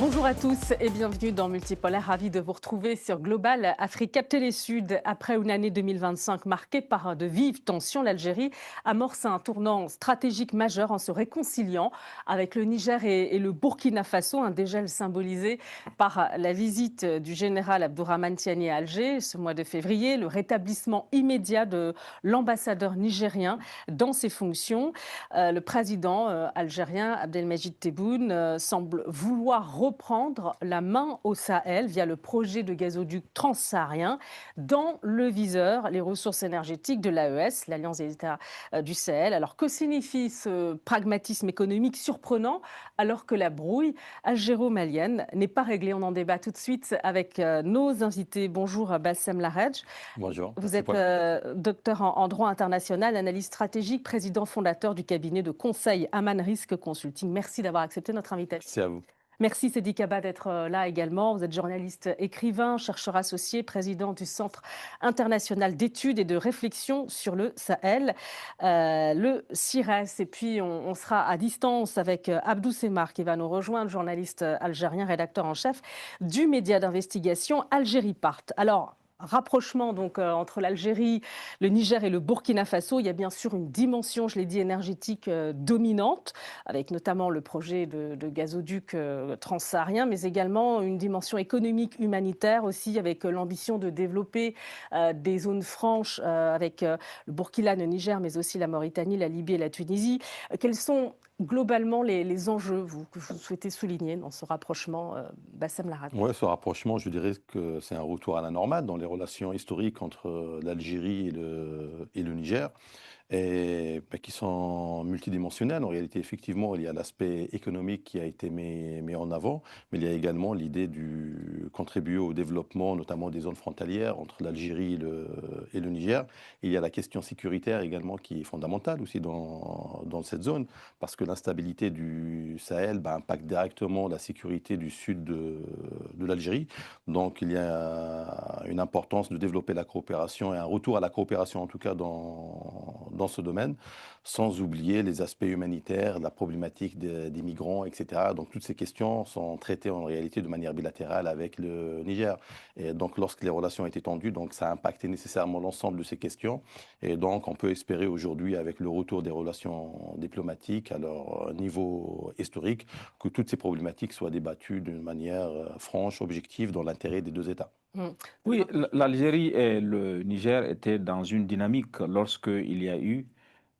Bonjour à tous et bienvenue dans Multipolaire. Ravi de vous retrouver sur Global Africa Télésud. Après une année 2025 marquée par de vives tensions, l'Algérie amorce un tournant stratégique majeur en se réconciliant avec le Niger et le Burkina Faso, un dégel symbolisé par la visite du général Abdourahmane Tiani à Alger ce mois de février, le rétablissement immédiat de l'ambassadeur nigérien dans ses fonctions. Le président algérien Abdelmajid Tebboune semble vouloir reprendre la main au Sahel via le projet de gazoduc transsaharien. Dans le viseur, les ressources énergétiques de l'AES, l'Alliance des États du Sahel. Alors que signifie ce pragmatisme économique surprenant alors que la brouille algéro-malienne n'est pas réglée? On en débat tout de suite avec nos invités. Bonjour Bassem Laredj. Bonjour, Vous merci êtes pour l'invitation. docteur en droit international, analyste stratégique, président fondateur du cabinet de conseil Aman Risk Consulting. Merci d'avoir accepté notre invitation. C'est à vous. Merci Sedi Kaba d'être là également. Vous êtes journaliste écrivain, chercheur associé, président du Centre international d'études et de réflexion sur le Sahel, le CIRES. Et puis on sera à distance avec Abdou Semar qui va nous rejoindre, journaliste algérien, rédacteur en chef du média d'investigation Algérie Part. Alors, rapprochement donc entre l'Algérie, le Niger et le Burkina Faso. Il y a bien sûr une dimension, je l'ai dit, énergétique dominante, avec notamment le projet de gazoduc transsaharien, mais également une dimension économique, humanitaire aussi, avec l'ambition de développer des zones franches avec le Burkina, le Niger, mais aussi la Mauritanie, la Libye et la Tunisie. Quels sont globalement les enjeux que vous souhaitez souligner dans ce rapprochement, Bassem Larat? Ouais, ce rapprochement, je dirais que c'est un retour à la normale dans les relations historiques entre l'Algérie et le Niger. Et bah, qui sont multidimensionnels. En réalité, effectivement, il y a l'aspect économique qui a été mis en avant, mais il y a également l'idée de contribuer au développement, notamment des zones frontalières entre l'Algérie et le Niger. Et il y a la question sécuritaire également qui est fondamentale aussi dans cette zone, parce que l'instabilité du Sahel bah, impacte directement la sécurité du sud de l'Algérie. Donc, il y a une importance de développer la coopération et un retour à la coopération, en tout cas dans ce domaine, sans oublier les aspects humanitaires, la problématique des migrants, etc. Donc toutes ces questions sont traitées en réalité de manière bilatérale avec le Niger. Et donc lorsque les relations étaient tendues, donc ça a impacté nécessairement l'ensemble de ces questions. Et donc on peut espérer aujourd'hui, avec le retour des relations diplomatiques à leur niveau historique, que toutes ces problématiques soient débattues d'une manière franche, objective, dans l'intérêt des deux États. Mm. Oui, l'Algérie et le Niger étaient dans une dynamique lorsqu'il y a eu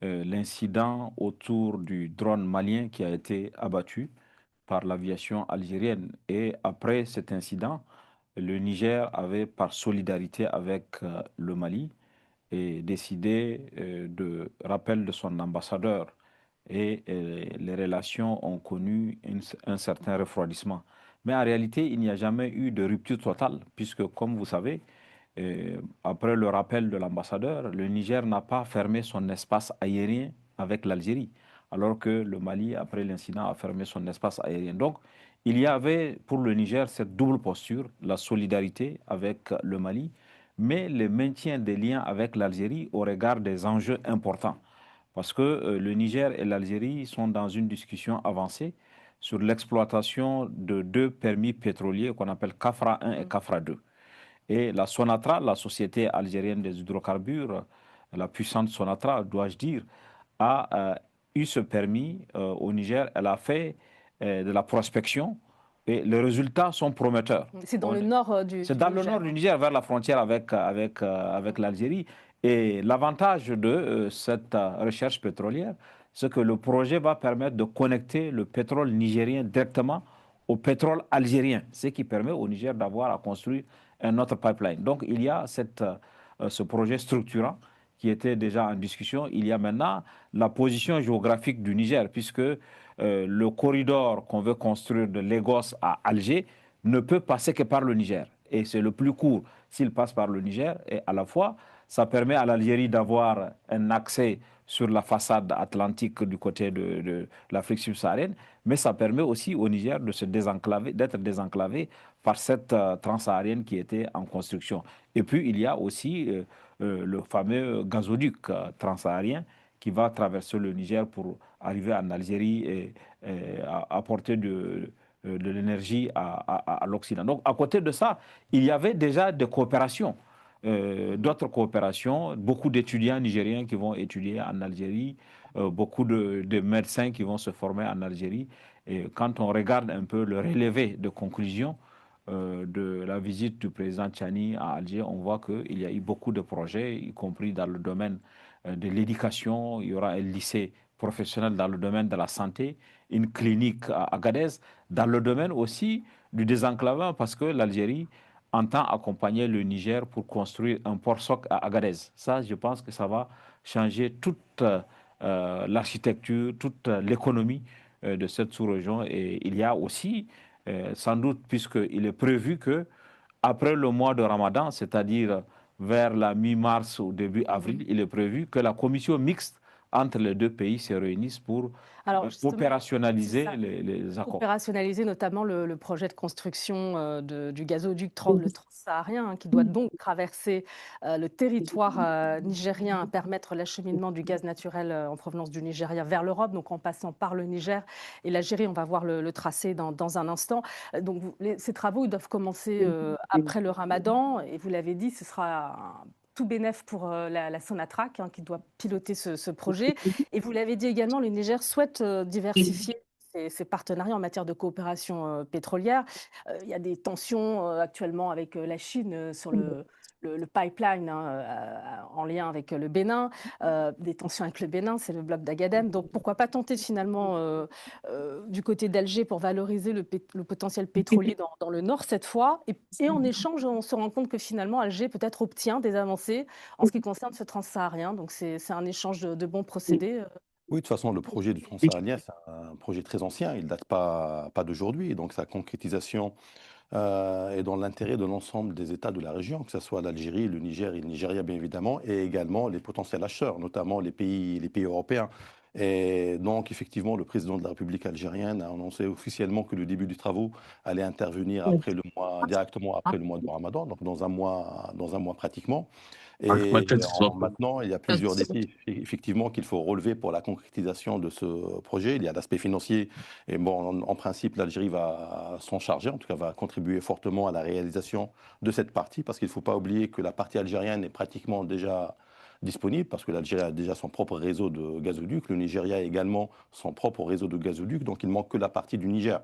l'incident autour du drone malien qui a été abattu par l'aviation algérienne. Et après cet incident, le Niger avait, par solidarité avec le Mali, et décidé de rappel de son ambassadeur. Et les relations ont connu un certain refroidissement. Mais en réalité, il n'y a jamais eu de rupture totale, puisque, comme vous savez, après le rappel de l'ambassadeur, le Niger n'a pas fermé son espace aérien avec l'Algérie, alors que le Mali, après l'incident, a fermé son espace aérien. Donc, il y avait pour le Niger cette double posture, la solidarité avec le Mali, mais le maintien des liens avec l'Algérie au regard des enjeux importants. Parce que le Niger et l'Algérie sont dans une discussion avancée sur l'exploitation de deux permis pétroliers qu'on appelle CAFRA 1 et CAFRA 2. Et la Sonatra, la société algérienne des hydrocarbures, la puissante Sonatra, dois-je dire, a eu ce permis au Niger. Elle a fait de la prospection et les résultats sont prometteurs. C'est dans le nord C'est du dans le Niger. nord du Niger, vers la frontière avec l'Algérie. Et l'avantage de cette recherche pétrolière, c'est que le projet va permettre de connecter le pétrole nigérien directement au pétrole algérien, ce qui permet au Niger d'avoir à construire un autre pipeline. Donc il y a ce projet structurant qui était déjà en discussion. Il y a maintenant la position géographique du Niger, puisque le corridor qu'on veut construire de Lagos à Alger ne peut passer que par le Niger. Et c'est le plus court s'il passe par le Niger. Et à la fois, ça permet à l'Algérie d'avoir un accès sur la façade atlantique du côté de l'Afrique subsaharienne, mais ça permet aussi au Niger de se désenclaver, d'être désenclavé par cette transsaharienne qui était en construction. Et puis, il y a aussi le fameux gazoduc transsaharien qui va traverser le Niger pour arriver en Algérie et apporter de l'énergie à l'Occident. Donc, à côté de ça, il y avait déjà des coopérations, d'autres coopérations, beaucoup d'étudiants nigériens qui vont étudier en Algérie, beaucoup de médecins qui vont se former en Algérie. Et quand on regarde un peu le relevé de conclusion de la visite du président Tchani à Alger, on voit qu'il y a eu beaucoup de projets, y compris dans le domaine de l'éducation. Il y aura un lycée professionnel dans le domaine de la santé, une clinique à Agadez, dans le domaine aussi du désenclavement, parce que l'Algérie entend accompagner le Niger pour construire un port-soc à Agadez. Ça, je pense que ça va changer toute l'architecture, toute l'économie de cette sous-région. Et il y a aussi, sans doute, puisqu'il est prévu que après le mois de Ramadan, c'est-à-dire vers la mi-mars ou début avril, il est prévu que la commission mixte entre les deux pays se réunisse pour Alors justement, c'est opérationnaliser ça. les accords. Opérationnaliser notamment le projet de construction du gazoduc le transsaharien, hein, qui doit donc traverser le territoire nigérien, permettre l'acheminement du gaz naturel en provenance du Nigeria vers l'Europe, donc en passant par le Niger et l'Algérie. On va voir le tracé dans un instant. Donc ces travaux ils doivent commencer après le Ramadan, et vous l'avez dit, ce sera tout bénef pour la Sonatrach, hein, qui doit piloter ce projet. Et vous l'avez dit également, le Niger souhaite diversifier ses partenariats en matière de coopération pétrolière. Il y a des tensions actuellement avec la Chine sur le pipeline, hein, en lien avec le Bénin, des tensions avec le Bénin, c'est le bloc d'Agadem. Donc pourquoi pas tenter finalement du côté d'Alger pour valoriser le potentiel pétrolier dans le nord cette fois. Et en échange, on se rend compte que finalement Alger peut-être obtient des avancées en ce qui concerne ce transsaharien. Donc c'est un échange de bons procédés. Oui, de toute façon, le projet du Transsaharien, c'est un projet très ancien, il ne date pas d'aujourd'hui. Donc, sa concrétisation est dans l'intérêt de l'ensemble des États de la région, que ce soit l'Algérie, le Niger et le Nigeria, bien évidemment, et également les potentiels acheteurs, notamment les pays européens. Et donc, effectivement, le président de la République algérienne a annoncé officiellement que le début des travaux allait intervenir directement après le mois de Ramadan, donc dans un mois pratiquement. Et maintenant, il y a plusieurs défis effectivement qu'il faut relever pour la concrétisation de ce projet. Il y a l'aspect financier. Et bon, en principe, l'Algérie va s'en charger, en tout cas va contribuer fortement à la réalisation de cette partie, parce qu'il ne faut pas oublier que la partie algérienne est pratiquement déjà disponible, parce que l'Algérie a déjà son propre réseau de gazoducs, le Nigeria a également son propre réseau de gazoducs, donc il manque que la partie du Niger.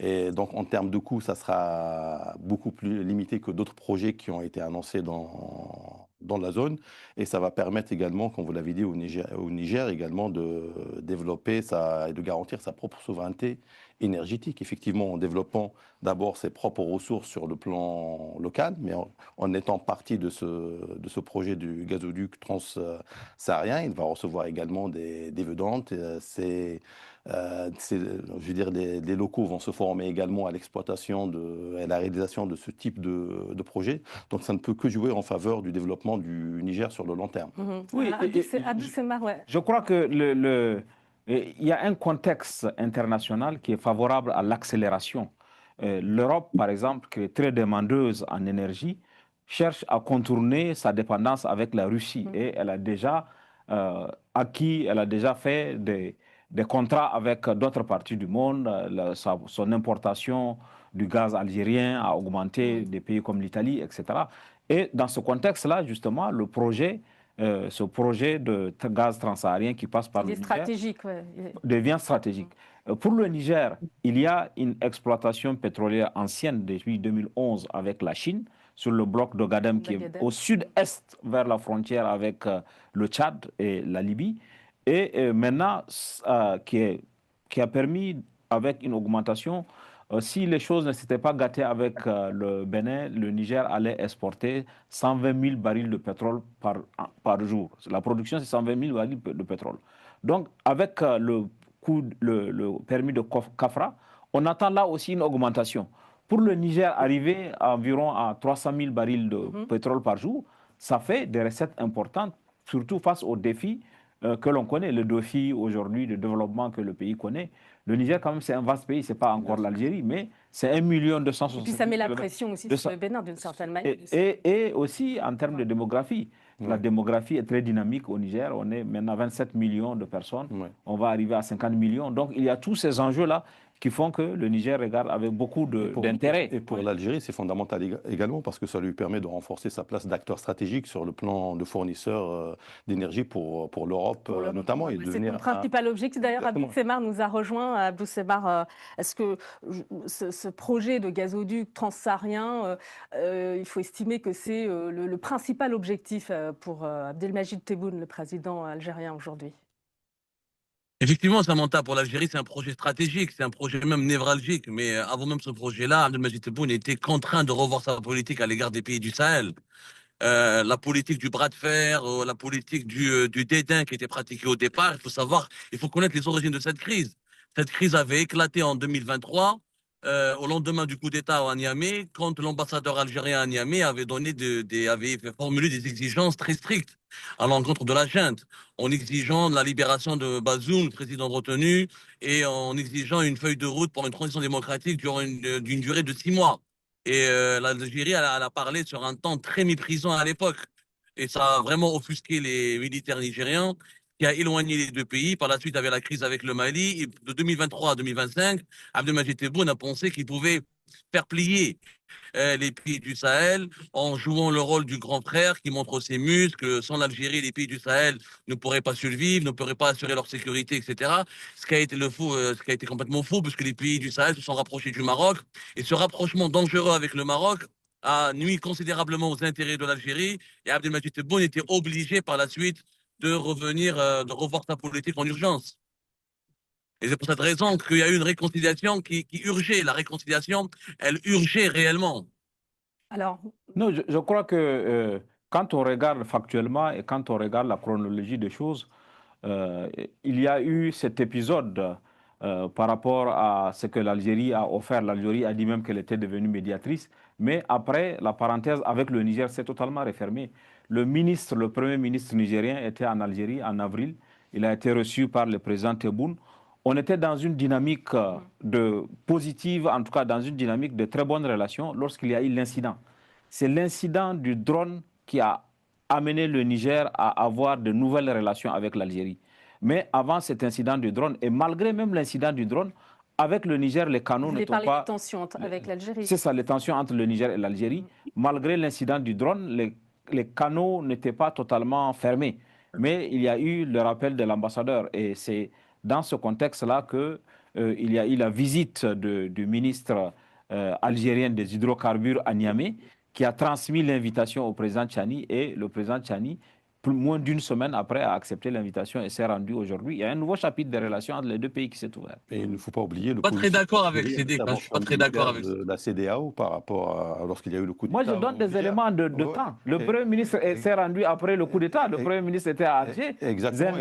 Et donc en termes de coûts, ça sera beaucoup plus limité que d'autres projets qui ont été annoncés dans la zone. Et ça va permettre également, comme vous l'avez dit, au Niger également de développer et de garantir sa propre souveraineté énergétique, effectivement en développant d'abord ses propres ressources sur le plan local, mais en étant partie de ce projet du gazoduc transsaharien, il va recevoir également des dividendes. Je veux dire, les locaux vont se former également à l'exploitation et à la réalisation de ce type de projet. Donc ça ne peut que jouer en faveur du développement du Niger sur le long terme. Oui, je crois que il y a un contexte international qui est favorable à l'accélération. L'Europe, par exemple, qui est très demandeuse en énergie, cherche à contourner sa dépendance avec la Russie. Et elle a déjà elle a déjà fait des contrats avec d'autres parties du monde. Son importation du gaz algérien a augmenté des pays comme l'Italie, etc. Et dans ce contexte-là, justement, ce projet de gaz transsaharien qui passe par le Niger devient stratégique. Pour le Niger, il y a une exploitation pétrolière ancienne depuis 2011 avec la Chine sur le bloc d'Ogadem qui est au sud-est vers la frontière avec le Tchad et la Libye. Et maintenant, qui a permis, avec une augmentation, si les choses ne s'étaient pas gâtées avec le Bénin, le Niger allait exporter 120 000 barils de pétrole par jour. La production, c'est 120 000 barils de pétrole. Donc, avec le permis de CAFRA, on attend là aussi une augmentation. Pour le Niger, arriver environ à 300 000 barils de pétrole par jour, ça fait des recettes importantes, surtout face aux défis que l'on connaît, le défi aujourd'hui de développement que le pays connaît. Le Niger, quand même, c'est un vaste pays, ce n'est pas encore l'Algérie, mais c'est 1,260 000. Et puis ça met la pression aussi sur le Bénin d'une certaine manière. Et aussi en termes de démographie. La démographie est très dynamique au Niger. On est maintenant 27 millions de personnes. On va arriver à 50 millions. Donc il y a tous ces enjeux-là qui font que le Niger regarde avec beaucoup d'intérêt. Et pour l'Algérie, c'est fondamental également parce que ça lui permet de renforcer sa place d'acteur stratégique sur le plan de fournisseur d'énergie pour l'Europe notamment. Et C'est devenir le principal objectif. D'ailleurs, Abdou Exactement. Semar nous a rejoint. Abdou Semar, est-ce que ce projet de gazoduc transsaharien, il faut estimer que c'est le principal objectif pour Abdelmadjid Tebboune, le président algérien aujourd'hui? Effectivement, Samantha, pour l'Algérie, c'est un projet stratégique, c'est un projet même névralgique. Mais avant même ce projet-là, Abdelmadjid Tebboune était contraint de revoir sa politique à l'égard des pays du Sahel. La politique du bras de fer, la politique du dédain qui était pratiquée au départ. Il faut savoir, il faut connaître les origines de cette crise. Cette crise avait éclaté en 2023, au lendemain du coup d'État à Niamey, quand l'ambassadeur algérien à Niamey avait formulé des exigences très strictes à l'encontre de la junte, en exigeant la libération de Bazoum, le président retenu, et en exigeant une feuille de route pour une transition démocratique d'une durée de 6 mois. Et l'Algérie, elle a parlé sur un temps très méprisant à l'époque. Et ça a vraiment offusqué les militaires nigérians, qui a éloigné les deux pays. Par la suite, avec la crise avec le Mali, et de 2023 à 2025, Abdelmadjid Tebboune a pensé qu'il pouvait faire plier les pays du Sahel en jouant le rôle du grand frère qui montre ses muscles. Sans l'Algérie, les pays du Sahel ne pourraient pas survivre, ne pourraient pas assurer leur sécurité, etc. Ce qui a été ce qui a été complètement faux, puisque les pays du Sahel se sont rapprochés du Maroc. Et ce rapprochement dangereux avec le Maroc a nuit considérablement aux intérêts de l'Algérie. Et Abdelmadjid Tebboune était obligé par la suite de revoir sa politique en urgence. Et c'est pour cette raison qu'il y a eu une réconciliation qui urgeait. La réconciliation, elle urgeait réellement. Alors, Non, je crois que quand on regarde factuellement et quand on regarde la chronologie des choses, il y a eu cet épisode par rapport à ce que l'Algérie a offert. L'Algérie a dit même qu'elle était devenue médiatrice, mais après, la parenthèse avec le Niger s'est totalement refermée. Le premier ministre nigérien était en Algérie en avril. Il a été reçu par le président Tebboune. On était dans une dynamique positive, en tout cas dans une dynamique de très bonnes relations lorsqu'il y a eu l'incident. C'est l'incident du drone qui a amené le Niger à avoir de nouvelles relations avec l'Algérie. Mais avant cet incident du drone, et malgré même l'incident du drone, avec le Niger, les canaux ne sont pas... des tensions avec l'Algérie. C'est ça, les tensions entre le Niger et l'Algérie. Malgré l'incident du drone, les canaux n'étaient pas totalement fermés. Mais il y a eu le rappel de l'ambassadeur. Et c'est dans ce contexte-là qu'il y a eu la visite du ministre algérien des hydrocarbures à Niamey, qui a transmis l'invitation au président Tchani, et le président Tchani, moins d'une semaine après, a accepté l'invitation et s'est rendu aujourd'hui. Il y a un nouveau chapitre des relations entre les deux pays qui s'est ouvert. Et il ne faut pas oublier le Pas très d'accord avec Sédé. Je suis pas très d'accord avec de la CEDEAO par rapport à lorsqu'il y a eu le coup d'État. Moi, je donne des éléments de temps. Le Premier ministre s'est rendu après le coup d'État. Le Premier ministre était à Alger. Exactement.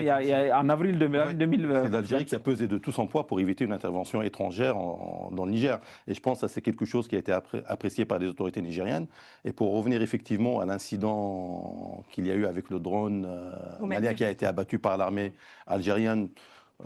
En avril 2020. C'est l'Algérie qui a pesé de tout son poids pour éviter une intervention étrangère dans le Niger. Et je pense que c'est quelque chose qui a été apprécié par les autorités nigériennes. Et pour revenir effectivement à l'incident qu'il y a eu avec le drone malien qui a été abattu par l'armée algérienne,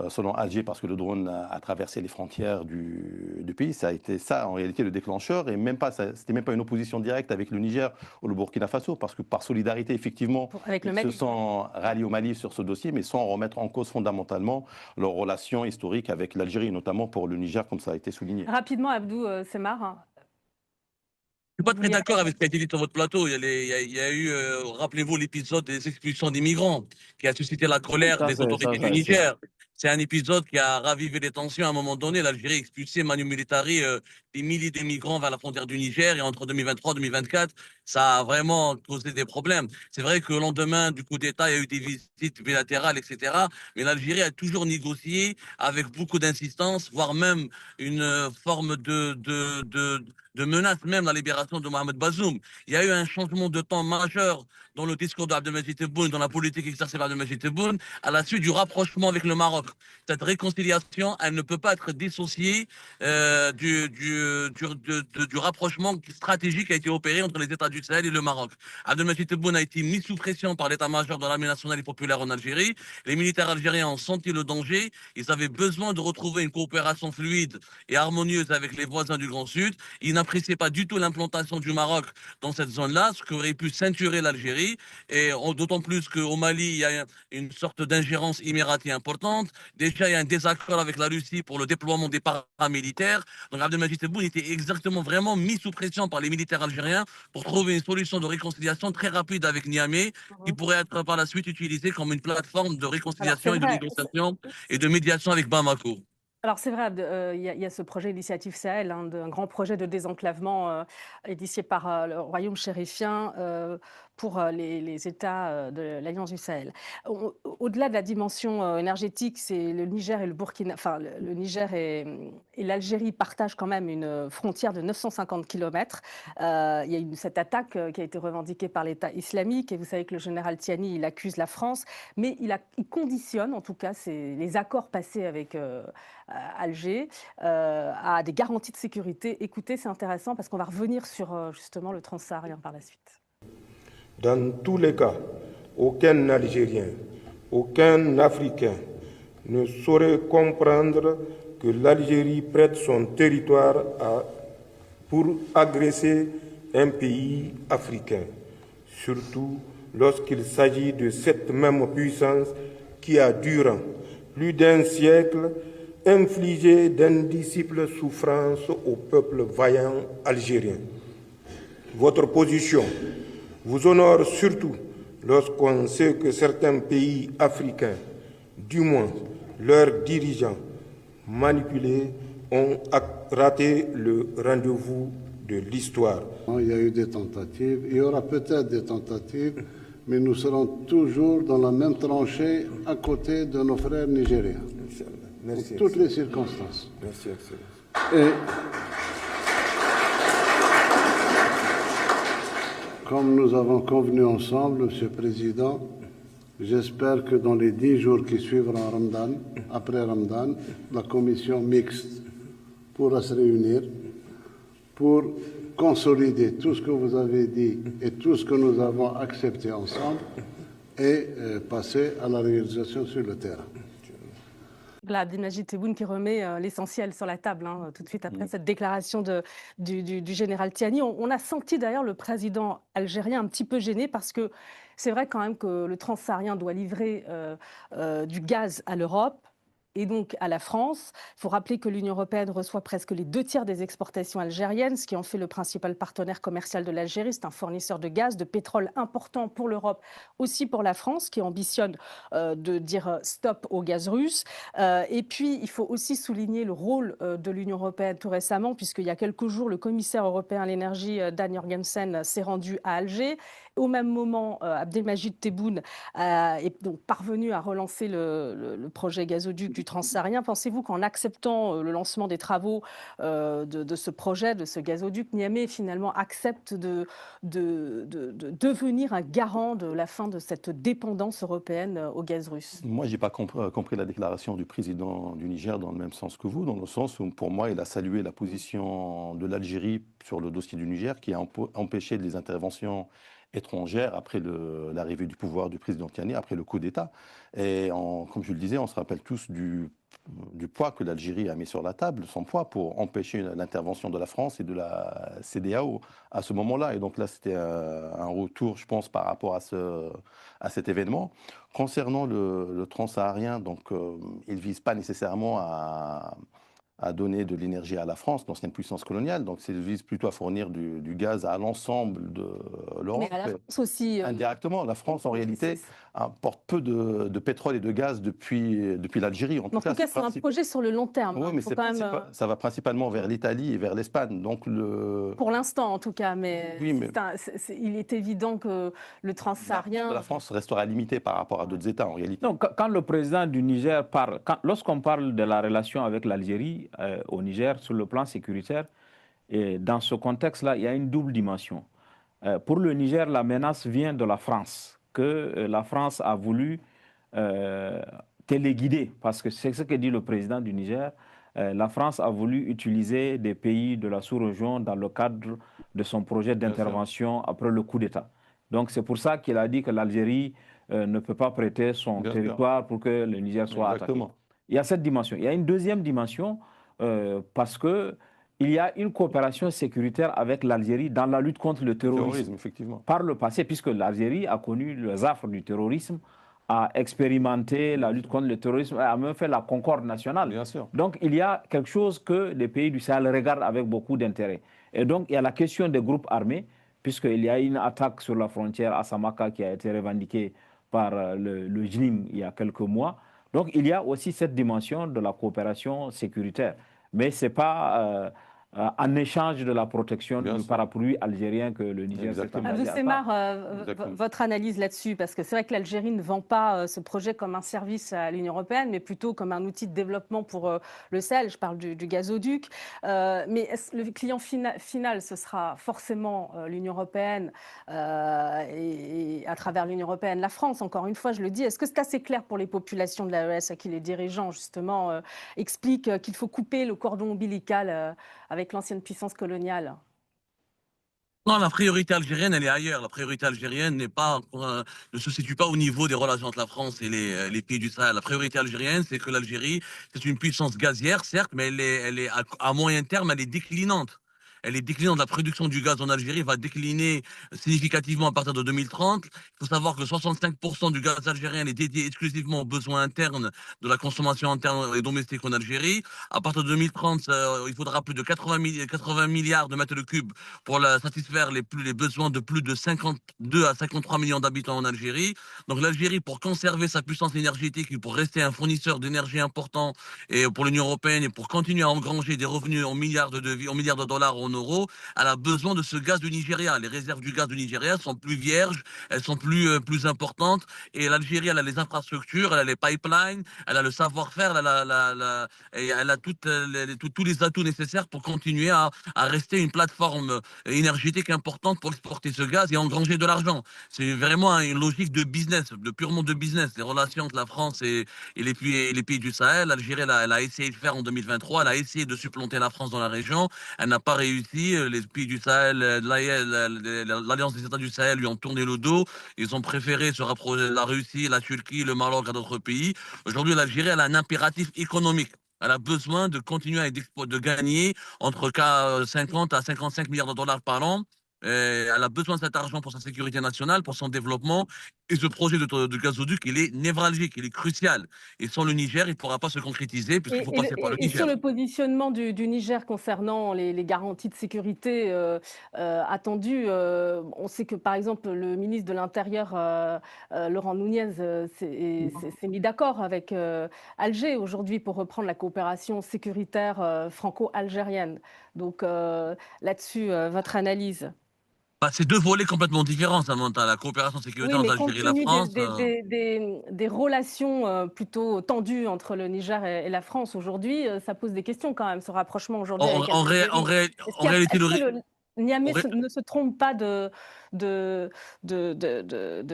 selon Alger, parce que le drone a traversé les frontières du pays. Ça a été ça, en réalité, le déclencheur. Et même pas, c'était même pas une opposition directe avec le Niger ou le Burkina Faso, parce que par solidarité, effectivement, ils se sont ralliés au Mali sur ce dossier, mais sans remettre en cause fondamentalement leurs relations historiques avec l'Algérie, notamment pour le Niger, comme ça a été souligné. Rapidement, Abdou Semar. Je ne suis pas très d'accord avec ce qui a été dit sur votre plateau. Il y a eu, rappelez-vous, l'épisode des expulsions des migrants qui a suscité la colère des autorités du Niger. C'est un épisode qui a ravivé les tensions à un moment donné. L'Algérie a expulsé manu militari des milliers de migrants vers la frontière du Niger, et entre 2023 et 2024, ça a vraiment causé des problèmes. C'est vrai qu'au lendemain du coup d'État, il y a eu des visites bilatérales, etc. Mais l'Algérie a toujours négocié avec beaucoup d'insistance, voire même une forme de menace même la libération de Mohamed Bazoum. Il y a eu un changement de temps majeur dans le discours d'Abdelmadjid Tebboune, dans la politique exercée par Abdelmadjid Tebboune, à la suite du rapprochement avec le Maroc. Cette réconciliation, elle ne peut pas être dissociée du rapprochement stratégique qui a été opéré entre les États du Sahel et le Maroc. Abdelmadjid Tebboune a été mis sous pression par l'état-major de l'armée nationale et populaire en Algérie. Les militaires algériens ont senti le danger. Ils avaient besoin de retrouver une coopération fluide et harmonieuse avec les voisins du Grand Sud. Ils n'appréciaient pas du tout l'implantation du Maroc dans cette zone-là, ce qui aurait pu ceinturer l'Algérie. Et d'autant plus qu'au Mali, il y a une sorte d'ingérence émiratie importante. Déjà, il y a un désaccord avec la Russie pour le déploiement des paramilitaires. Donc Abdelmadjid Tebboune était exactement vraiment mis sous pression par les militaires algériens pour trouver une solution de réconciliation très rapide avec Niamey, qui pourrait être par la suite utilisée comme une plateforme de Alors, c'est réconciliation et de vrai. négociation et de médiation avec Bamako. Alors c'est vrai, il y a ce projet Initiative Sahel, hein, un grand projet de désenclavement initié par le royaume chérifien pour les États de l'Alliance du Sahel. Au-delà de la dimension énergétique, c'est le Niger et le Burkina, enfin le Niger et l'Algérie partagent quand même une frontière de 950 km. Il y a eu cette attaque qui a été revendiquée par l'État islamique et vous savez que le général Tiani, il accuse la France, mais il conditionne en tout cas les accords passés avec Alger à des garanties de sécurité. Écoutez, c'est intéressant parce qu'on va revenir sur justement le transsaharien par la suite. Dans tous les cas, aucun Algérien, aucun Africain ne saurait comprendre que l'Algérie prête son territoire pour agresser un pays africain, surtout lorsqu'il s'agit de cette même puissance qui a durant plus d'un siècle infligé d'indicibles souffrances au peuple vaillant algérien. Votre position vous honore surtout lorsqu'on sait que certains pays africains, du moins leurs dirigeants manipulés, ont raté le rendez-vous de l'histoire. Il y a eu des tentatives, il y aura peut-être des tentatives, mais nous serons toujours dans la même tranchée à côté de nos frères nigériens. Merci, pour toutes les circonstances. Merci, Excellence. Et comme nous avons convenu ensemble, Monsieur le Président, j'espère que dans les 10 jours qui suivront Ramadan, après Ramadan, la commission mixte pourra se réunir pour consolider tout ce que vous avez dit et tout ce que nous avons accepté ensemble et passer à la réalisation sur le terrain. Voilà, Abdelmadjid Tebboune qui remet l'essentiel sur la table tout de suite après cette déclaration du général Tiani. On a senti d'ailleurs le président algérien un petit peu gêné parce que c'est vrai quand même que le transsaharien doit livrer du gaz à l'Europe et donc à la France. Il faut rappeler que l'Union européenne reçoit presque les 2 tiers des exportations algériennes, ce qui en fait le principal partenaire commercial de l'Algérie. C'est un fournisseur de gaz, de pétrole important pour l'Europe, aussi pour la France, qui ambitionne de dire stop au gaz russe. Et puis, il faut aussi souligner le rôle de l'Union européenne tout récemment, puisqu'il y a quelques jours, le commissaire européen à l'énergie, Dan Jorgensen, s'est rendu à Alger. Au même moment, Abdelmadjid Tebboune est donc parvenu à relancer le projet gazoduc du transsaharien. Pensez-vous qu'en acceptant le lancement des travaux de ce projet, de ce gazoduc, Niamey finalement accepte de devenir un garant de la fin de cette dépendance européenne au gaz russe? Moi, je n'ai pas compris la déclaration du président du Niger dans le même sens que vous, dans le sens où, pour moi, il a salué la position de l'Algérie sur le dossier du Niger, qui a empêché les interventions étrangères après l'arrivée du pouvoir du président Tiani, après le coup d'État. Et comme je le disais, on se rappelle tous du poids que l'Algérie a mis sur la table, son poids pour empêcher l'intervention de la France et de la CEDEAO à ce moment-là. Et donc là, c'était un retour, je pense, par rapport à cet événement. Concernant le transsaharien, donc, il ne vise pas nécessairement à donner de l'énergie à la France, l'ancienne puissance coloniale. Donc, il vise plutôt à fournir du gaz à l'ensemble de l'Europe. Mais à la France aussi. Indirectement, la France, en réalité, importe peu de pétrole et de gaz depuis l'Algérie. En tout cas, c'est un projet sur le long terme. Oui, mais ça va principalement vers l'Italie et vers l'Espagne. Donc pour l'instant, en tout cas. Mais, oui, il est évident que le transsaharien... La France restera limitée par rapport à d'autres États, en réalité. Donc, quand le président du Niger parle, lorsqu'on parle de la relation avec l'Algérie au Niger sur le plan sécuritaire, et dans ce contexte-là, il y a une double dimension. Pour le Niger, la menace vient de la France, que la France a voulu téléguider, parce que c'est ce que dit le président du Niger. La France a voulu utiliser des pays de la sous-région dans le cadre de son projet d'intervention après le coup d'État. Donc c'est pour ça qu'il a dit que l'Algérie ne peut pas prêter son territoire pour que le Niger soit attaqué. Il y a cette dimension. Il y a une deuxième dimension parce que il y a une coopération sécuritaire avec l'Algérie dans la lutte contre le terrorisme. Effectivement. Par le passé, puisque l'Algérie a connu les affres du terrorisme a expérimenté la lutte contre le terrorisme, a même fait la concorde nationale. Bien sûr. Donc, il y a quelque chose que les pays du Sahel regardent avec beaucoup d'intérêt. Et donc, il y a la question des groupes armés, puisqu'il y a une attaque sur la frontière à Samaka qui a été revendiquée par le JNIM il y a quelques mois. Donc, il y a aussi cette dimension de la coopération sécuritaire. Mais ce n'est pas en échange de la protection Bien du sûr. parapluie algérien que le Niger s'est Exactement. engagé Abdou à Semar, ça. Exactement. votre analyse là-dessus, parce que c'est vrai que l'Algérie ne vend pas ce projet comme un service à l'Union européenne, mais plutôt comme un outil de développement pour le Sahel. Je parle du gazoduc. Mais le client final, ce sera forcément l'Union européenne et à travers l'Union européenne, la France, encore une fois, je le dis. Est-ce que c'est assez clair pour les populations de l'AES à qui les dirigeants, justement, expliquent qu'il faut couper le cordon ombilical avec l'ancienne puissance coloniale? Non, la priorité algérienne, elle est ailleurs. La priorité algérienne ne se situe pas au niveau des relations entre la France et les pays du Sahel. La priorité algérienne, c'est que l'Algérie, c'est une puissance gazière, certes, mais elle est à moyen terme, elle est déclinante. Elle est déclinante. La production du gaz en Algérie va décliner significativement à partir de 2030. Il faut savoir que 65% du gaz algérien est dédié exclusivement aux besoins internes de la consommation interne et domestique en Algérie. À partir de 2030, il faudra plus de 80 milliards de mètres cubes pour satisfaire les besoins de plus de 52 à 53 millions d'habitants en Algérie. Donc l'Algérie, pour conserver sa puissance énergétique et pour rester un fournisseur d'énergie important et pour l'Union européenne et pour continuer à engranger des revenus en milliards de dollars ou en euros, elle a besoin de ce gaz du Nigeria. Les réserves du gaz du Nigeria sont plus vierges, elles sont plus importantes et l'Algérie, elle a les infrastructures, elle a les pipelines, elle a le savoir-faire, et elle a tous les atouts nécessaires pour continuer à rester une plateforme énergétique importante pour exporter ce gaz et engranger de l'argent. C'est vraiment une logique de business, purement de business. Les relations entre la France et les pays du Sahel, l'Algérie, elle a essayé de faire en 2023, elle a essayé de supplanter la France dans la région, elle n'a pas réussi. Les pays du Sahel, l'Alliance des États du Sahel lui ont tourné le dos. Ils ont préféré se rapprocher de la Russie, la Turquie, le Maroc à d'autres pays. Aujourd'hui, l'Algérie, elle a un impératif économique. Elle a besoin de continuer de gagner entre 50 à 55 milliards de dollars par an. Elle a besoin de cet argent pour sa sécurité nationale, pour son développement. Et ce projet de gazoduc, il est névralgique, il est crucial. Et sans le Niger, il ne pourra pas se concrétiser puisqu'il faut passer par le Et sur Niger. le positionnement du Niger concernant les garanties de sécurité attendues, on sait que par exemple le ministre de l'Intérieur, Laurent Nunez, s'est mis d'accord avec Alger aujourd'hui pour reprendre la coopération sécuritaire franco-algérienne. Donc là-dessus, votre analyse? Bah, c'est deux volets complètement différents, Samantha. La coopération Oui, sécuritaire entre mais compte l'Algérie et la tenu France. des relations plutôt tendues entre le Niger et la France aujourd'hui, ça pose des questions quand même, ce rapprochement aujourd'hui avec Algérie. En réalité, Est-ce que le en Niamey ré- ne se trompe pas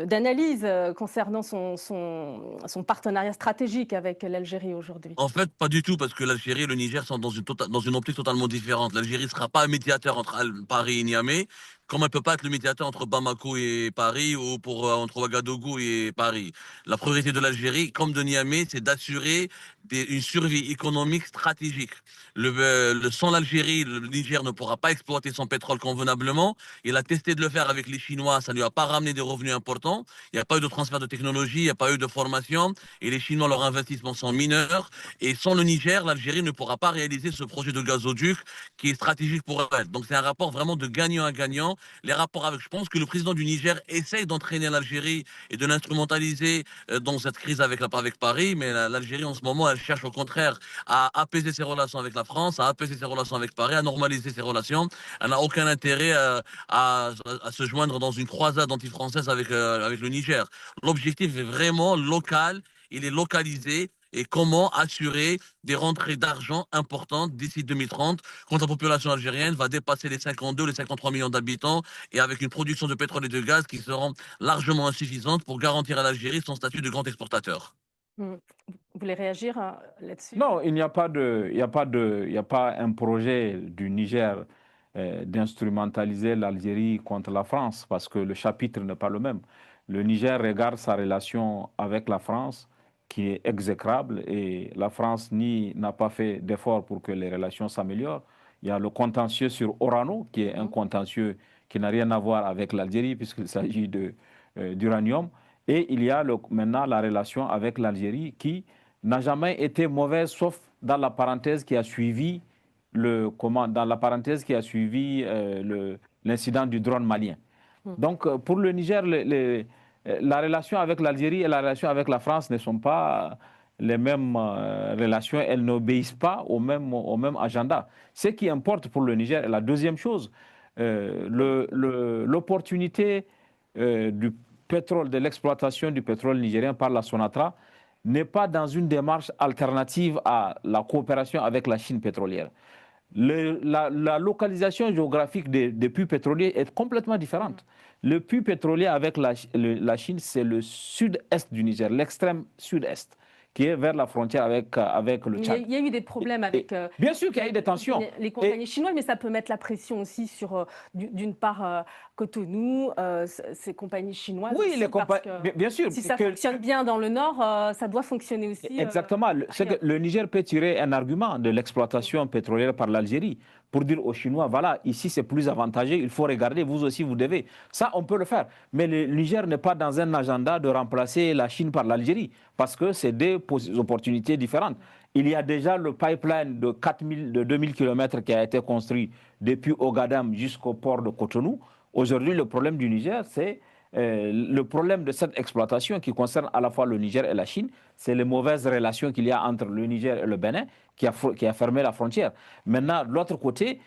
d'analyse concernant son partenariat stratégique avec l'Algérie aujourd'hui? En fait, pas du tout, parce que l'Algérie et le Niger sont dans une optique totalement différente. L'Algérie ne sera pas un médiateur entre Paris et Niamey, comme elle ne peut pas être le médiateur entre Bamako et Paris ou entre Ouagadougou et Paris. La priorité de l'Algérie, comme de Niamey, c'est d'assurer une survie économique stratégique. Sans l'Algérie, le Niger ne pourra pas exploiter son pétrole convenablement. Il a testé de le faire avec les Chinois, ça ne lui a pas ramené des revenus importants. Il n'y a pas eu de transfert de technologie, il n'y a pas eu de formation, et les Chinois, leurs investissements sont mineurs. Et sans le Niger, l'Algérie ne pourra pas réaliser ce projet de gazoduc qui est stratégique pour elle. Donc c'est un rapport vraiment de gagnant à gagnant. Je pense que le président du Niger essaye d'entraîner l'Algérie et de l'instrumentaliser dans cette crise avec Paris, mais l'Algérie en ce moment, elle cherche au contraire à apaiser ses relations avec la France, à apaiser ses relations avec Paris, à normaliser ses relations. Elle n'a aucun intérêt à se joindre dans une croisade anti-française avec le Niger. L'objectif est vraiment local, il est localisé et comment assurer des rentrées d'argent importantes d'ici 2030 quand la population algérienne va dépasser les 52, les 53 millions d'habitants et avec une production de pétrole et de gaz qui seront largement insuffisantes pour garantir à l'Algérie son statut de grand exportateur. Vous voulez réagir là-dessus? Non, il n'y a pas il n'y a pas un projet du Niger d'instrumentaliser l'Algérie contre la France parce que le chapitre n'est pas le même. Le Niger regarde sa relation avec la France qui est exécrable et la France n'a pas fait d'effort pour que les relations s'améliorent. Il y a le contentieux sur Orano qui est un contentieux qui n'a rien à voir avec l'Algérie puisqu'il s'agit d'uranium. Et il y a maintenant la relation avec l'Algérie qui n'a jamais été mauvaise, sauf dans la parenthèse qui a suivi l'incident du drone malien. Donc, pour le Niger, la relation avec l'Algérie et la relation avec la France ne sont pas les mêmes relations, elles n'obéissent pas au même agenda. Ce qui importe pour le Niger, et la deuxième chose, l'opportunité du pétrole, de l'exploitation du pétrole nigérien par la Sonatra n'est pas dans une démarche alternative à la coopération avec la Chine pétrolière. La localisation géographique des puits pétroliers est complètement différente. Le puits pétrolier avec la Chine, c'est le sud-est du Niger, l'extrême sud-est, qui est vers la frontière avec le Tchad. Il y a eu des problèmes avec... bien sûr qu'il y a eu des tensions. Les compagnies chinoises, mais ça peut mettre la pression aussi sur, d'une part, Cotonou, ces compagnies chinoises. Oui, aussi, les compagnies, bien sûr. Si ça fonctionne bien dans le nord, ça doit fonctionner aussi. Exactement. Le Niger peut tirer un argument de l'exploitation pétrolière par l'Algérie pour dire aux Chinois, voilà, ici c'est plus avantageux, il faut regarder, vous aussi vous devez. Ça, on peut le faire. Mais le Niger n'est pas dans un agenda de remplacer la Chine par l'Algérie, parce que c'est des opportunités différentes. Il y a déjà le pipeline de 2000 km qui a été construit depuis Ogadam jusqu'au port de Cotonou. Aujourd'hui, le problème du Niger, c'est le problème de cette exploitation qui concerne à la fois le Niger et la Chine, c'est les mauvaises relations qu'il y a entre le Niger et le Bénin qui a fermé la frontière. Maintenant, de l'autre côté,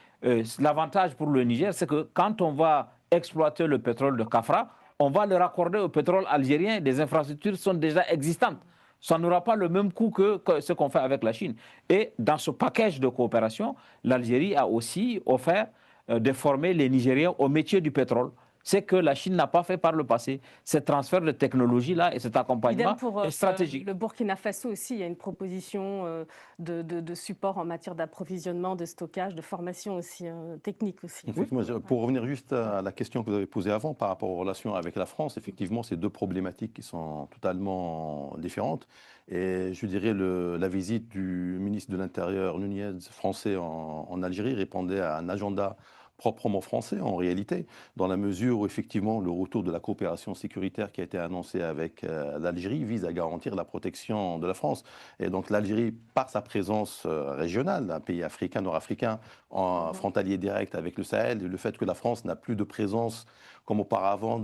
l'avantage pour le Niger, c'est que quand on va exploiter le pétrole de Kafra, on va le raccorder au pétrole algérien, des infrastructures sont déjà existantes. Ça n'aura pas le même coût que ce qu'on fait avec la Chine. Et dans ce package de coopération, l'Algérie a aussi offert de former les Nigériens au métier du pétrole. C'est que la Chine n'a pas fait par le passé. Ce transfert de technologie-là et cet accompagnement est stratégique. Le Burkina Faso aussi, il y a une proposition de support en matière d'approvisionnement, de stockage, de formation aussi, technique aussi. Effectivement, pour revenir juste à la question que vous avez posée avant par rapport aux relations avec la France, effectivement, c'est deux problématiques qui sont totalement différentes. Et je dirais la visite du ministre de l'Intérieur Nunez français en Algérie répondait à un agenda proprement français en réalité, dans la mesure où effectivement le retour de la coopération sécuritaire qui a été annoncé avec l'Algérie vise à garantir la protection de la France. Et donc l'Algérie, par sa présence régionale, un pays africain, nord-africain, frontalier direct avec le Sahel, et le fait que la France n'a plus de présence comme auparavant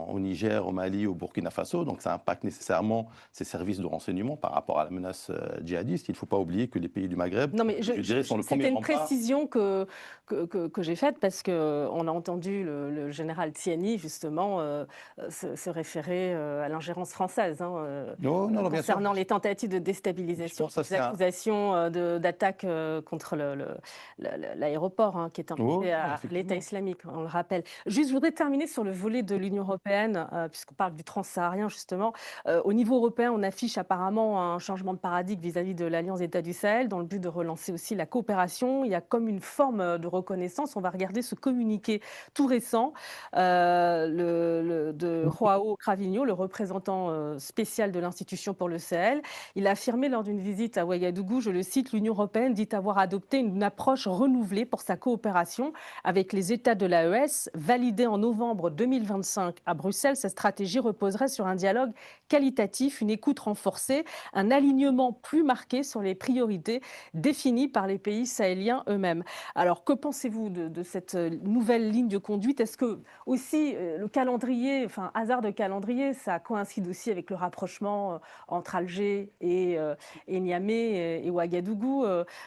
au Niger, au Mali, au Burkina Faso, donc ça impacte nécessairement ses services de renseignement par rapport à la menace djihadiste. Il ne faut pas oublier que les pays du Maghreb, non, mais je dirais, sont le premier c'était une rempart. précision que j'ai faite parce qu'on a entendu le général Tiani justement se référer à l'ingérence française concernant les tentatives de déstabilisation, les accusations d'attaque contre l'aéroport qui est imputé à l'État islamique, on le rappelle. Juste, je voudrais terminer sur le volet de l'Union européenne, puisqu'on parle du transsaharien justement. Au niveau européen, on affiche apparemment un changement de paradigme vis-à-vis de l'Alliance États du Sahel, dans le but de relancer aussi la coopération. Il y a comme une forme de reconnaissance. On va regarder ce communiqué tout récent de Joao Cravigno, le représentant spécial de l'institution pour le Sahel. Il a affirmé lors d'une visite à Ouagadougou, je le cite, l'Union européenne dit avoir adopté une approche renouvelée pour sa coopération avec les États de l'AES, validée en novembre 2025 à Bruxelles. Cette stratégie reposerait sur un dialogue qualitatif, une écoute renforcée, un alignement plus marqué sur les priorités définies par les pays sahéliens eux-mêmes. Alors, que pensez-vous de cette nouvelle ligne de conduite? Est-ce que aussi le calendrier, enfin hasard de calendrier, ça coïncide aussi avec le rapprochement entre Alger et Niamey et Ouagadougou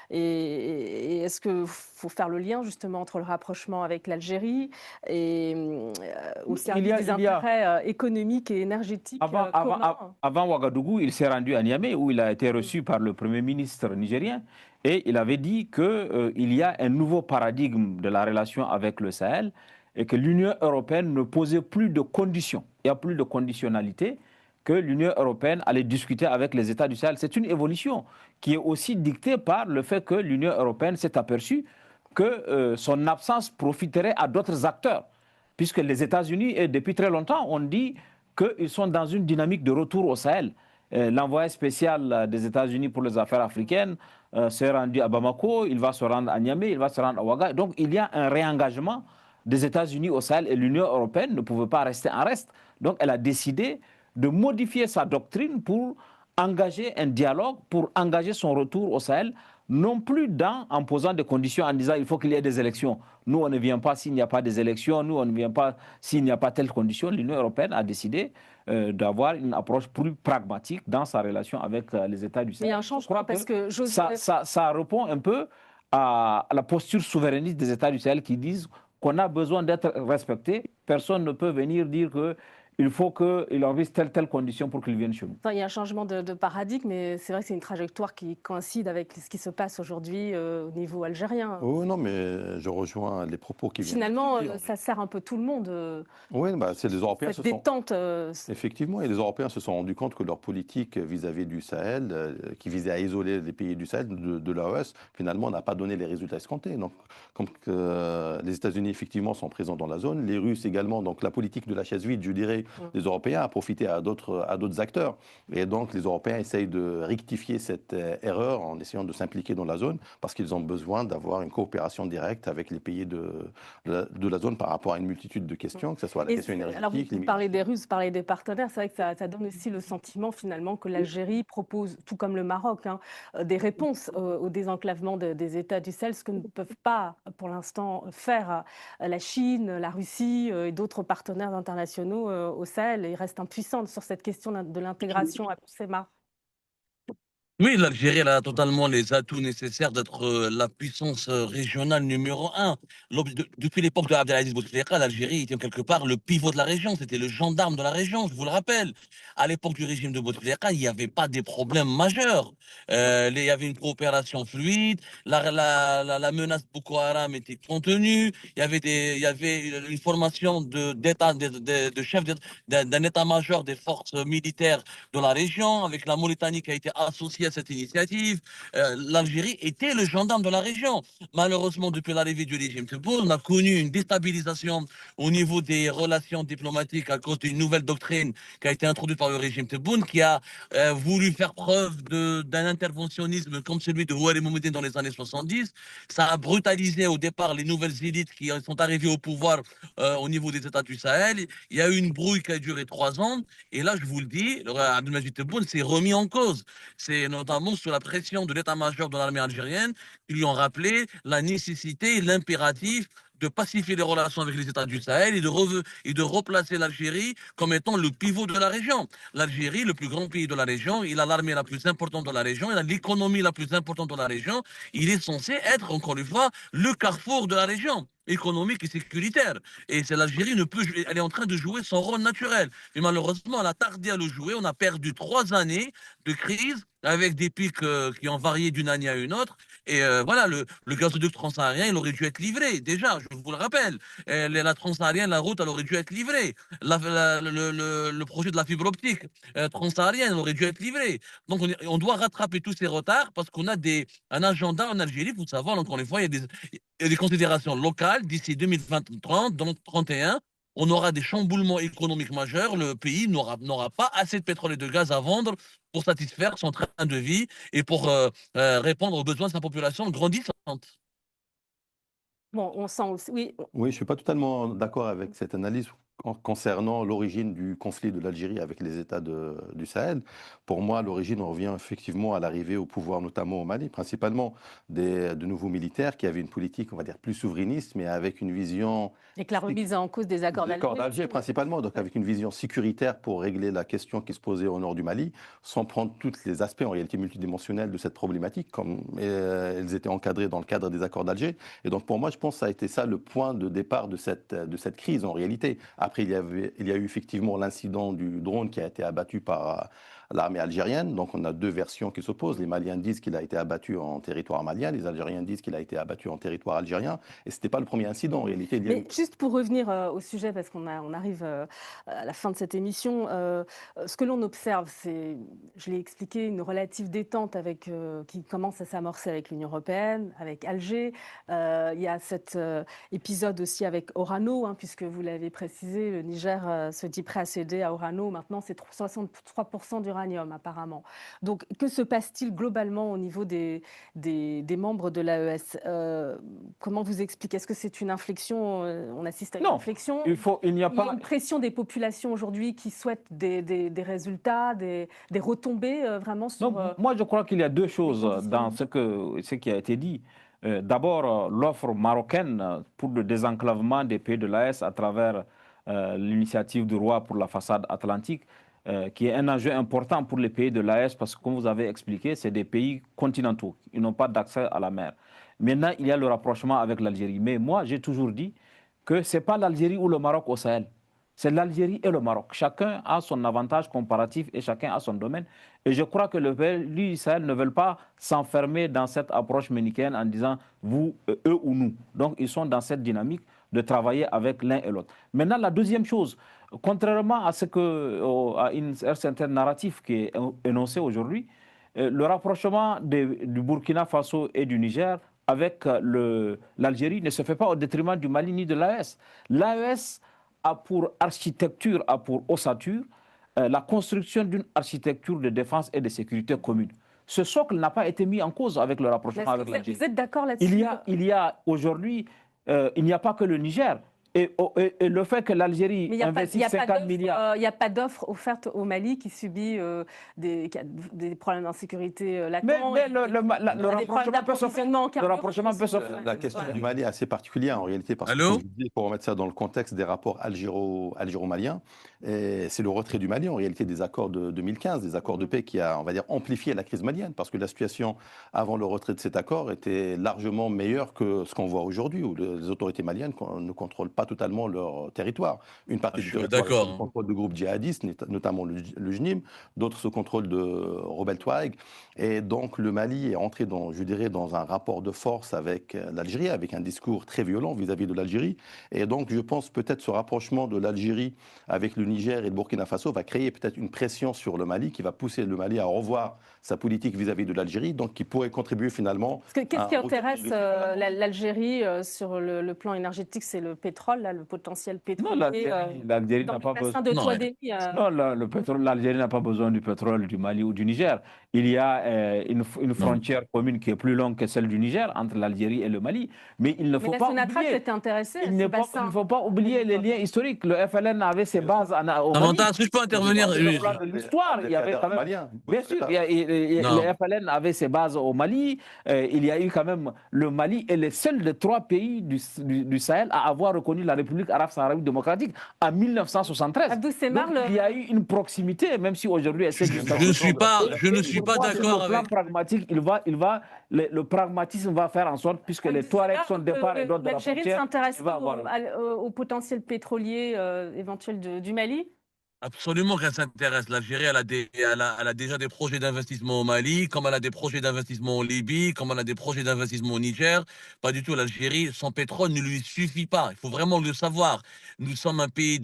et est-ce qu'il faut faire le lien justement entre le rapprochement avec l'Algérie et au service des intérêts économiques et énergétiques communs? Avant Ouagadougou, il s'est rendu à Niamey où il a été reçu par le Premier ministre nigérien et il avait dit qu'il y a un nouveau paradigme de la relation avec le Sahel et que l'Union européenne ne posait plus de conditions. Il n'y a plus de conditionnalité, que l'Union européenne allait discuter avec les États du Sahel. C'est une évolution qui est aussi dictée par le fait que l'Union européenne s'est aperçue que son absence profiterait à d'autres acteurs. Puisque les États-Unis, depuis très longtemps, ont dit qu'ils sont dans une dynamique de retour au Sahel. L'envoyé spécial des États-Unis pour les affaires africaines s'est rendu à Bamako, il va se rendre à Niamey, il va se rendre à Ouaga. Donc il y a un réengagement des États-Unis au Sahel et l'Union européenne ne pouvait pas rester en reste. Donc elle a décidé de modifier sa doctrine pour engager un dialogue, pour engager son retour au Sahel, non plus en posant des conditions en disant il faut qu'il y ait des élections. Nous, on ne vient pas s'il n'y a pas des élections, nous, on ne vient pas s'il n'y a pas telle condition. L'Union européenne a décidé d'avoir une approche plus pragmatique dans sa relation avec les États du Sahel. Mais il y a un changement parce que ça répond un peu à la posture souverainiste des États du Sahel qui disent qu'on a besoin d'être respecté. Personne ne peut venir dire qu'il faut qu'il envise telle condition pour qu'il vienne chez nous. Il y a un changement de paradigme, mais c'est vrai que c'est une trajectoire qui coïncide avec ce qui se passe aujourd'hui au niveau algérien. Oh, non, mais je rejoins les propos qui viennent. Finalement, ça sert un peu tout le monde. Oui, c'est les Européens cette détente. Effectivement, et les Européens se sont rendus compte que leur politique vis-à-vis du Sahel, qui visait à isoler les pays du Sahel de l'AES, finalement n'a pas donné les résultats escomptés. Donc, comme les États-Unis effectivement sont présents dans la zone, les Russes également. Donc, la politique de la chaise vide, je dirais, des Européens a profité à d'autres acteurs. Et donc, les Européens essayent de rectifier cette erreur en essayant de s'impliquer dans la zone parce qu'ils ont besoin d'avoir une coopération directe avec les pays de la zone par rapport à une multitude de questions, que ce soit la question énergétique. Alors, vous parlez des Russes, vous parlez des partenaires. C'est vrai que ça donne aussi le sentiment finalement que l'Algérie propose, tout comme le Maroc, des réponses au désenclavement des États du Sahel, ce que ne peuvent pas pour l'instant faire la Chine, la Russie et d'autres partenaires internationaux au Sahel. Ils restent impuissants sur cette question de l'intégration à CEMA. Oui, l'Algérie, elle a totalement les atouts nécessaires d'être la puissance régionale numéro un. Depuis l'époque de Abdelaziz Bouteflika, l'Algérie était quelque part le pivot de la région. C'était le gendarme de la région, je vous le rappelle. À l'époque du régime de Bouteflika, il n'y avait pas des problèmes majeurs. Il y avait une coopération fluide, la menace Boko Haram était contenue, il y avait une formation de chef d'un état-major des forces militaires de la région, avec la Mauritanie qui a été associée à cette initiative. L'Algérie était le gendarme de la région. Malheureusement, depuis l'arrivée du régime Tebboune, on a connu une déstabilisation au niveau des relations diplomatiques à cause d'une nouvelle doctrine qui a été introduite par le régime Tebboune, qui a voulu faire preuve d'un interventionnisme comme celui de Houari Moumoudine dans les années 70. Ça a brutalisé au départ les nouvelles élites qui sont arrivées au pouvoir au niveau des États du Sahel. Il y a eu une brouille qui a duré 3 ans. Et là, je vous le dis, Abdelmajid Tebboune s'est remis en cause. C'est notamment sous la pression de l'état-major de l'armée algérienne qui lui ont rappelé la nécessité et l'impératif de pacifier les relations avec les États du Sahel et de replacer l'Algérie comme étant le pivot de la région. L'Algérie, le plus grand pays de la région, il a l'armée la plus importante de la région, il a l'économie la plus importante de la région. Il est censé être, encore une fois, le carrefour de la région économique et sécuritaire. Et l'Algérie ne peut, elle est en train de jouer son rôle naturel. Mais malheureusement, elle a tardé à le jouer. On a perdu 3 années de crise avec des pics qui ont varié d'une année à une autre. Et voilà, le gazoduc transsaharien, il aurait dû être livré, déjà, je vous le rappelle. La transsaharienne, la route, elle aurait dû être livrée. Le projet de la fibre optique transsaharienne, elle aurait dû être livré. Donc, on doit rattraper tous ces retards parce qu'on a un agenda en Algérie. Vous savez, encore une fois, il y a des considérations locales. D'ici 2030, dans 31, on aura des chamboulements économiques majeurs. Le pays n'aura pas assez de pétrole et de gaz à vendre pour satisfaire son train de vie et pour répondre aux besoins de sa population grandissante. Bon, on sent aussi, oui. Oui, je ne suis pas totalement d'accord avec cette analyse concernant l'origine du conflit de l'Algérie avec les États du Sahel. Pour moi, l'origine revient effectivement à l'arrivée au pouvoir, notamment au Mali, principalement de nouveaux militaires qui avaient une politique, on va dire, plus souverainiste, mais avec une vision... Avec la remise en cause des accords d'Alger, principalement, donc avec une vision sécuritaire pour régler la question qui se posait au nord du Mali, sans prendre tous les aspects en réalité multidimensionnels de cette problématique, comme elles étaient encadrées dans le cadre des accords d'Alger. Et donc pour moi, je pense que ça a été ça le point de départ de cette crise en réalité. Après, il y a eu effectivement l'incident du drone qui a été abattu par l'armée algérienne. Donc, on a deux versions qui s'opposent. Les Maliens disent qu'il a été abattu en territoire malien. Les Algériens disent qu'il a été abattu en territoire algérien. Et ce n'était pas le premier incident, en réalité. Mais juste pour revenir au sujet, parce qu'on arrive à la fin de cette émission, ce que l'on observe, c'est, je l'ai expliqué, une relative détente qui commence à s'amorcer avec l'Union européenne, avec Alger. Il y a cet épisode aussi avec Orano, puisque vous l'avez précisé, le Niger se dit prêt à céder à Orano. Maintenant, c'est 63% du l'uranium apparemment. Donc que se passe-t-il globalement au niveau des membres de l'AES? Comment vous expliquez? Est-ce que c'est une inflexion? On assiste à une Non, inflexion? il n'y a Il y a pas. une pression des populations aujourd'hui qui souhaitent des résultats, des retombées vraiment sur... Non, moi je crois qu'il y a deux choses dans conditions. ce qui a été dit. D'abord, l'offre marocaine pour le désenclavement des pays de l'AES à travers l'initiative du roi pour la façade atlantique, qui est un enjeu important pour les pays de l'AES parce que, comme vous avez expliqué, c'est des pays continentaux. Ils n'ont pas d'accès à la mer. Maintenant, il y a le rapprochement avec l'Algérie. Mais moi, j'ai toujours dit que ce n'est pas l'Algérie ou le Maroc au Sahel. C'est l'Algérie et le Maroc. Chacun a son avantage comparatif et chacun a son domaine. Et je crois que le pays du Sahel ne veulent pas s'enfermer dans cette approche manichéenne en disant vous, eux ou nous. Donc, ils sont dans cette dynamique de travailler avec l'un et l'autre. Maintenant, la deuxième chose, contrairement à à un certain narratif qui est énoncé aujourd'hui, le rapprochement du Burkina Faso et du Niger avec l'Algérie ne se fait pas au détriment du Mali ni de l'AES. L'AES a pour architecture, a pour ossature la construction d'une architecture de défense et de sécurité commune. Ce socle n'a pas été mis en cause avec le rapprochement avec l'Algérie. Vous êtes d'accord là-dessus? Il y a aujourd'hui, il n'y a pas que le Niger. Et le fait que l'Algérie investisse 50 milliards... Il n'y a pas d'offre offerte au Mali qui subit des problèmes d'insécurité latents. Mais le rapprochement peut se faire. La question du Mali est assez particulière en réalité parce que, pour remettre ça dans le contexte des rapports algéro-maliens, c'est le retrait du Mali en réalité des accords de 2015, des accords de paix qui a, on va dire, amplifié la crise malienne parce que la situation avant le retrait de cet accord était largement meilleure que ce qu'on voit aujourd'hui où les autorités maliennes ne contrôlent pas totalement leur territoire. Une partie du territoire est sous le contrôle de groupes djihadistes, notamment le JNIM, d'autres sous contrôle de rebelles Touareg. Et donc le Mali est entré dans un rapport de force avec l'Algérie, avec un discours très violent vis-à-vis de l'Algérie. Et donc je pense peut-être ce rapprochement de l'Algérie avec le Niger et le Burkina Faso va créer peut-être une pression sur le Mali qui va pousser le Mali à revoir sa politique vis-à-vis de l'Algérie, donc qui pourrait contribuer finalement... Qu'est-ce qui intéresse l'Algérie sur le plan énergétique? C'est le pétrole, là, le potentiel pétrolier. Non, l'Algérie n'a pas besoin. L'Algérie n'a pas besoin du pétrole du Mali ou du Niger. Il y a une frontière commune qui est plus longue que celle du Niger entre l'Algérie et le Mali. Mais il ne faut pas oublier les liens historiques. Le FLN avait ses bases au Mali. Est-ce que je peux intervenir? L'histoire, il y avait quand même... Bien sûr, le FLN avait ses bases au Mali. Il y a eu quand même... Le Mali est le seul des 3 pays du Sahel à avoir reconnu la République arabe sahraoui démocratique en 1973. Donc, il y a eu une proximité, même si aujourd'hui... Je ne suis pas d'accord avec... Le plan pragmatique, le pragmatisme va faire en sorte, puisque les Touaregs sont de part et d'autre de la frontière... L'Algérie s'intéresse au potentiel pétrolier éventuel du Mali? Absolument qu'elle s'intéresse. L'Algérie, elle a déjà des projets d'investissement au Mali, comme elle a des projets d'investissement en Libye, comme elle a des projets d'investissement au Niger. Pas du tout. L'Algérie, son pétrole ne lui suffit pas. Il faut vraiment le savoir. Nous sommes un pays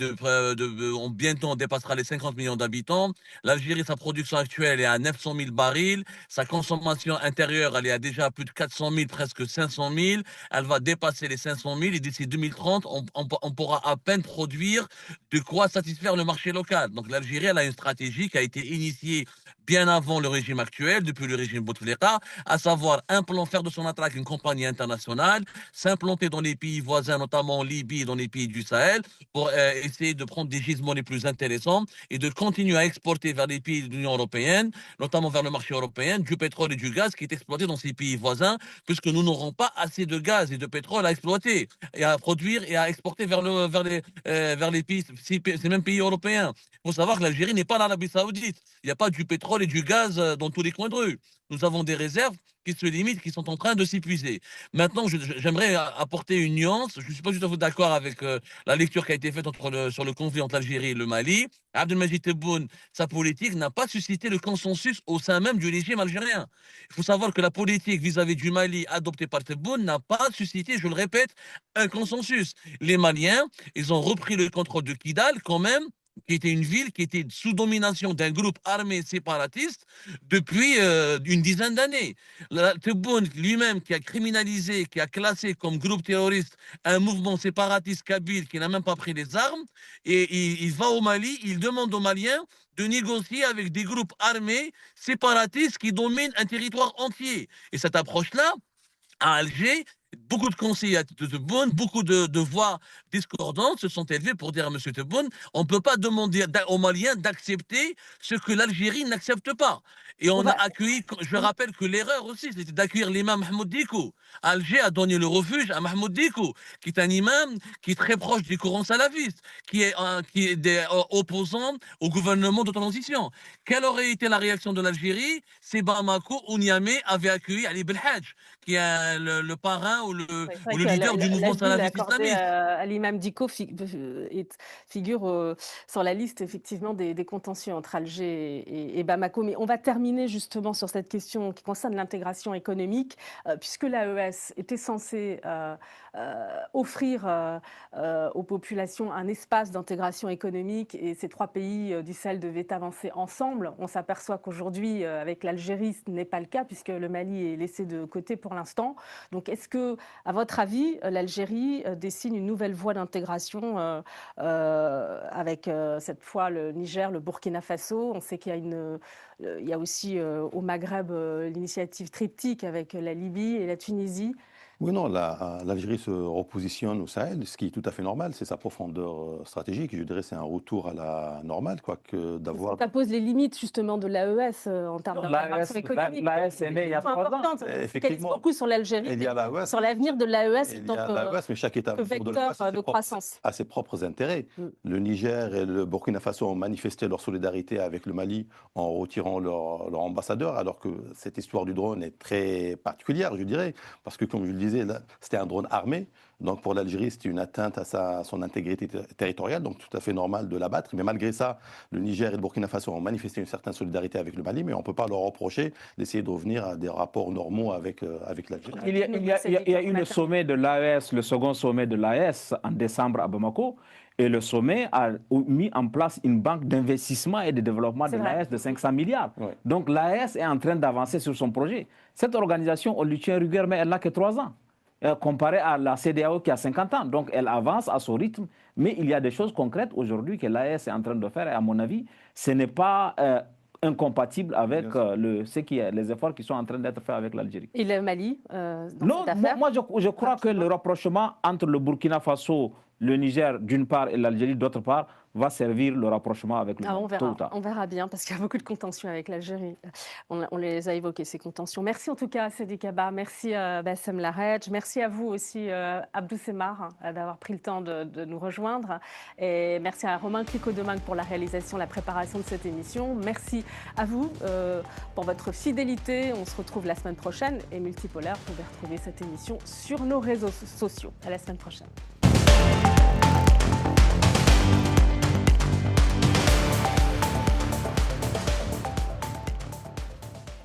bientôt on dépassera les 50 millions d'habitants. L'Algérie, sa production actuelle est à 900 000 barils. Sa consommation intérieure, elle est à déjà plus de 400 000, presque 500 000. Elle va dépasser les 500 000 et d'ici 2030, on pourra à peine produire de quoi satisfaire le marché local. Donc l'Algérie, elle a une stratégie qui a été initiée bien avant le régime actuel, depuis le régime Bouteflika, à savoir faire de son attaque une compagnie internationale, s'implanter dans les pays voisins, notamment en Libye et dans les pays du Sahel, pour essayer de prendre des gisements les plus intéressants et de continuer à exporter vers les pays de l'Union européenne, notamment vers le marché européen, du pétrole et du gaz qui est exploité dans ces pays voisins, puisque nous n'aurons pas assez de gaz et de pétrole à exploiter et à produire et à exporter vers les pays, ces mêmes pays européens. Il faut savoir que l'Algérie n'est pas l'Arabie Saoudite. Il n'y a pas du pétrole et du gaz dans tous les coins de rue. Nous avons des réserves qui se limitent, qui sont en train de s'épuiser. Maintenant, j'aimerais apporter une nuance. Je ne suis pas du tout d'accord avec la lecture qui a été faite sur le conflit entre l'Algérie et le Mali. Abdelmadjid Tebboune, sa politique n'a pas suscité le consensus au sein même du régime algérien. Il faut savoir que la politique vis-à-vis du Mali adoptée par Tebboune n'a pas suscité, je le répète, un consensus. Les Maliens, ils ont repris le contrôle de Kidal quand même, qui était une ville qui était sous domination d'un groupe armé séparatiste depuis une dizaine d'années. Tebboune lui-même qui a criminalisé, qui a classé comme groupe terroriste un mouvement séparatiste kabyle qui n'a même pas pris les armes, et il va au Mali, il demande aux Maliens de négocier avec des groupes armés séparatistes qui dominent un territoire entier. Et cette approche-là, à Alger, beaucoup de conseillers de Tebboune, beaucoup de voix discordantes se sont élevées pour dire à M. Tebboune, on ne peut pas demander aux Maliens d'accepter ce que l'Algérie n'accepte pas. Et on a accueilli, je rappelle que l'erreur aussi, c'était d'accueillir l'imam Mahmoud Dicko. Alger a donné le refuge à Mahmoud Dicko, qui est un imam qui est très proche du Coran salafiste, qui est opposant au gouvernement de transition. Quelle aurait été la réaction de l'Algérie si Bamako ou Niamey avait accueilli Ali Belhadj, qui est le parrain ou le leader du mouvement salafiste islamiste. À l'imam Dicko figure sur la liste effectivement des contentieux entre Alger et Bamako. Mais on va terminer justement sur cette question qui concerne l'intégration économique, puisque l'AES était censée offrir aux populations un espace d'intégration économique, et ces trois pays du Sahel devaient avancer ensemble. On s'aperçoit qu'aujourd'hui, avec l'Algérie, ce n'est pas le cas, puisque le Mali est laissé de côté pour l'instant. Donc, est-ce que, à votre avis, l'Algérie dessine une nouvelle voie d'intégration avec cette fois le Niger, le Burkina Faso? On sait qu'il y a aussi au Maghreb l'initiative triptyque avec la Libye et la Tunisie. Oui, non, l'Algérie se repositionne au Sahel, ce qui est tout à fait normal, c'est sa profondeur stratégique. Je dirais c'est un retour à la normale, quoique d'avoir... Ça pose les limites justement de l'AES en termes d'intégration économique. L'AES est née il y a 3 ans. Effectivement, beaucoup sur l'Algérie, sur l'avenir de l'AES en tant mais chaque État que vecteur de croissance. a ses propres intérêts. Le Niger et le Burkina Faso ont manifesté leur solidarité avec le Mali en retirant leur ambassadeur, alors que cette histoire du drone est très particulière, je dirais, parce que comme je le disais, c'était un drone armé. Donc pour l'Algérie, c'était une atteinte à son intégrité territoriale, donc tout à fait normal de l'abattre. Mais malgré ça, le Niger et le Burkina Faso ont manifesté une certaine solidarité avec le Mali, mais on ne peut pas leur reprocher d'essayer de revenir à des rapports normaux avec l'Algérie. Il y a eu le sommet de l'AES, le second sommet de l'AES en décembre à Bamako, et le sommet a mis en place une banque d'investissement et de développement de l'AES de 500 milliards. Ouais. Donc l'AES est en train d'avancer sur son projet. Cette organisation, on lui tient rigueur, mais elle n'a que 3 ans. Comparé à la CEDEAO qui a 50 ans. Donc elle avance à son rythme, mais il y a des choses concrètes aujourd'hui que l'AES est en train de faire, et à mon avis, ce n'est pas incompatible avec les efforts qui sont en train d'être faits avec l'Algérie. Et le Mali Non, moi je crois que le rapprochement entre le Burkina Faso, le Niger d'une part et l'Algérie d'autre part va servir le rapprochement avec le Mali. On verra bien, parce qu'il y a beaucoup de contentieux avec l'Algérie. On les a évoqués, ces contentieux. Merci en tout cas à Sedi Kaba, merci à Bassem Laredj, merci à vous aussi Abdou Semar d'avoir pris le temps de nous rejoindre, et merci à Romain Clicquot-Domingue pour la réalisation, la préparation de cette émission. Merci à vous pour votre fidélité. On se retrouve la semaine prochaine, et Multipolaire, vous pouvez retrouver cette émission sur nos réseaux sociaux. À la semaine prochaine.